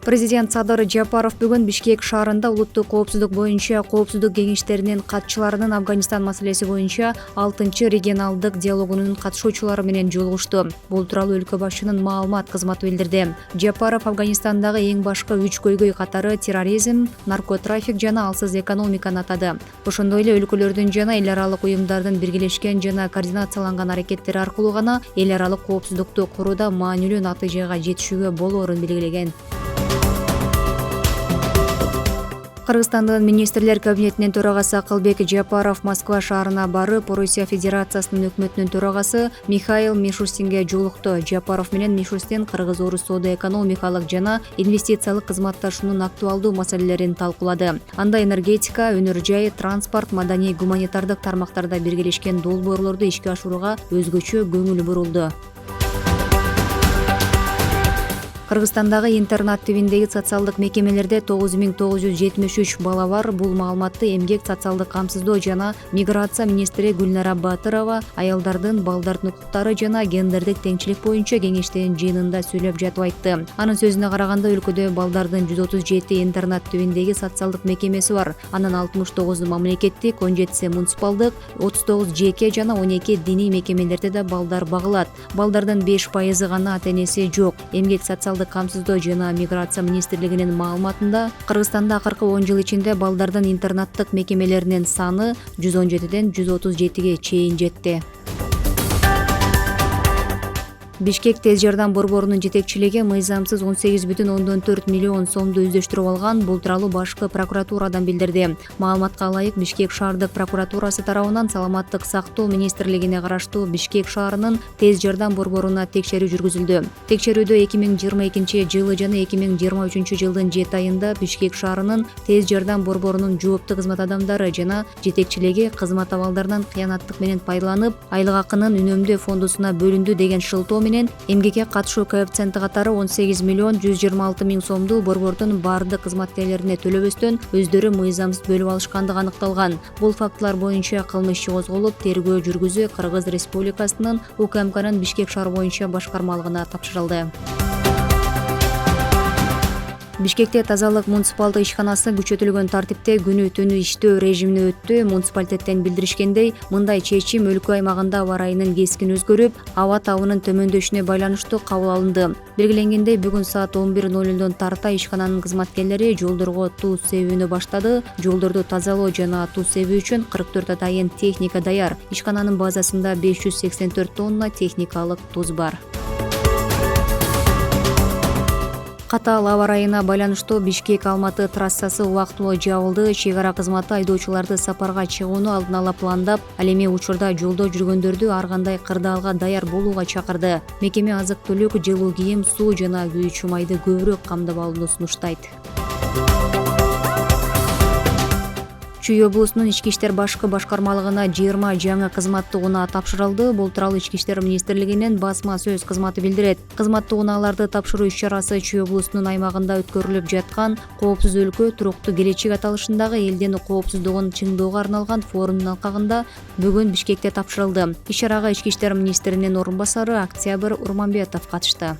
Президент Садыр Жапаров бүгүн Бишкек шаарында улуттук коопсуздук боюнча коопсуздук кеңештеринин катчыларынын Афганистан маселеси боюнча 6 регионалдык диалогунун катышуучулары менен жолугушту. Бул тууралуу өлкө башчынын маалымат кызматы билдирди. Жапаров Афганистандагы эң башкы 3 көйгөй катары терроризм, наркотрафик жана алсыз экономиканы атады. Ошондой эле өлкөлөрдүн жана эл аралык уюмдардын биргелешкен жана координацияланган аракеттери аркылуу гана эл аралык коопсуздукту курууда маанилүү натыйжага жетишүүгө болоорун белгилеген. Кыргызстандын министрлер кабинетинин төрагасы Акылбек Жапаров Москва шаарына барып, Орусия Федерациясынын өкмөтүнүн төрагасы Михаил Мишустинге жолукту. Жапаров менен Мишустин кыргыз-орус соода-экономикалык жана инвестициялык кызматташуунун актуалдуу маселелерин талкуулады. Анда энергетика, өнөр жай, транспорт, маданий, гуманитардык тармактарда биргелешкен долбоорлорду ишке ашырууга өзгөчө көңүл бурулду. Кыргызстандагы интернат тибиндеги социалдык мекемелерде 9973 бала бар. Бул маалыматты эмгек, социалдык камсыздоо жана миграция министри Гүлнара Батырова аялдардын, балдардын укуктары жана гендердик теңчилик боюнча кеңештин жыйынында сүйлөп жатып айтты. Анын сөзүнө караганда, өлкөдө балдардын 137 интернат тибиндеги социалдык мекемеси бар. Анын 69 мамлекеттик, 17 муниципалдык, 39 жеке жана 12 диний мекемелерде да балдар багылат. Балдардын 5% гана ата-энеси жок. Эмгек, социалдык камсыздоо жана миграция министрлигинин маалыматында Кыргызстанда акыркы 10 жыл ичинде балдардын интернаттык мекемелеринин саны 117ден 137ге чейин жетти. Бишкек тез жардам борборунун жетекчилиги мыйзамсыз 18,4 миллион сомду өздөштүрүп алган. Бул тууралуу башкы прокуратурадан билдирди. Маалыматка ылайык, Бишкек шаардык прокуратурасы тарабынан саламаттык сактоо министрлигине караштуу Бишкек шаарынын тез жардам борборуна текшерүү жүргүзүлдү. Текшерүүдө 2022 жылы жана 2023 жылдын 7 айында Бишкек шаарынын тез жардам борборунун жооптуу кызмат адамдары жана жетекчилиги кызмат абалдарынан кыянаттык менен пайдаланып, айлык акынын үнөмдөө фондусуна бөлүндү деген шылтоо менен эмгекке катышуу коэффициенти катары 18 миллион 126 миң сомду борбордун бардык кызматкерлерине төлөбөстөн өздөрү мыйзамсыз бөлүп алышкандыгы аныкталган. Бул фактылар боюнча кылмыш иши козголуп, тергөө жүргүзүү Кыргыз Республикасынын УКМКнын Бишкек шаар боюнча башкармалыгына тапшырылды. Бишкекте тазалык муниципалдык ишканасы күчөтүлгөн тартипте күнү-түнү иштөө режимине өттү. Муниципалитеттен билдиришкендей, мындай чечим өлкө аймагында аба ырайынын кескин өзгөрүп, аба табынын төмөндөшүнө байланыштуу кабыл алынды. Белгиленгендей, бүгүн саат 11:00 тарта ишкананын кызматкерлери жолдорго туз себүүнү баштады. Жолдорду тазалоо жана туз себүү үчүн 44 атайын техника даяр. Ишкананын базасында 584 тонна техникалык туз бар. Катаал аба ырайына байланыштуу Бишкек Алматы трассасы убактылуу жабылды. Чек ара кызматы айдоочуларды сапарга чыгууну алдын ала пландап, ал эми учурда жолдо жүргөндөрдү ар кандай кырдаалга даяр болууга чакырды. Мекеме азык-түлүк, жылуу кийим, суу жана күйүүчү майды көбүрөөк камдап алууну сунуштайт. Чүй облусунун ички иштер башкы башкармалыгына 20 жаңы кызматтуу унаа тапшырылды. Бул тууралуу ички иштер министрлигинин басма сөз кызматы билдирет. Кызматтуу унааларды тапшыруу иш-чарасы Чүй облусунун аймагында өткөрүлүп жаткан коопсуз өлкө, туруктуу келечек аталышындагы элдин коопсуздугун чыңдоого арналган форумдун алкагында бүгүн Бишкекте тапшырылды. Иш-чарага ички иштер министринин орун басары Октябрь Урманбетов катышты.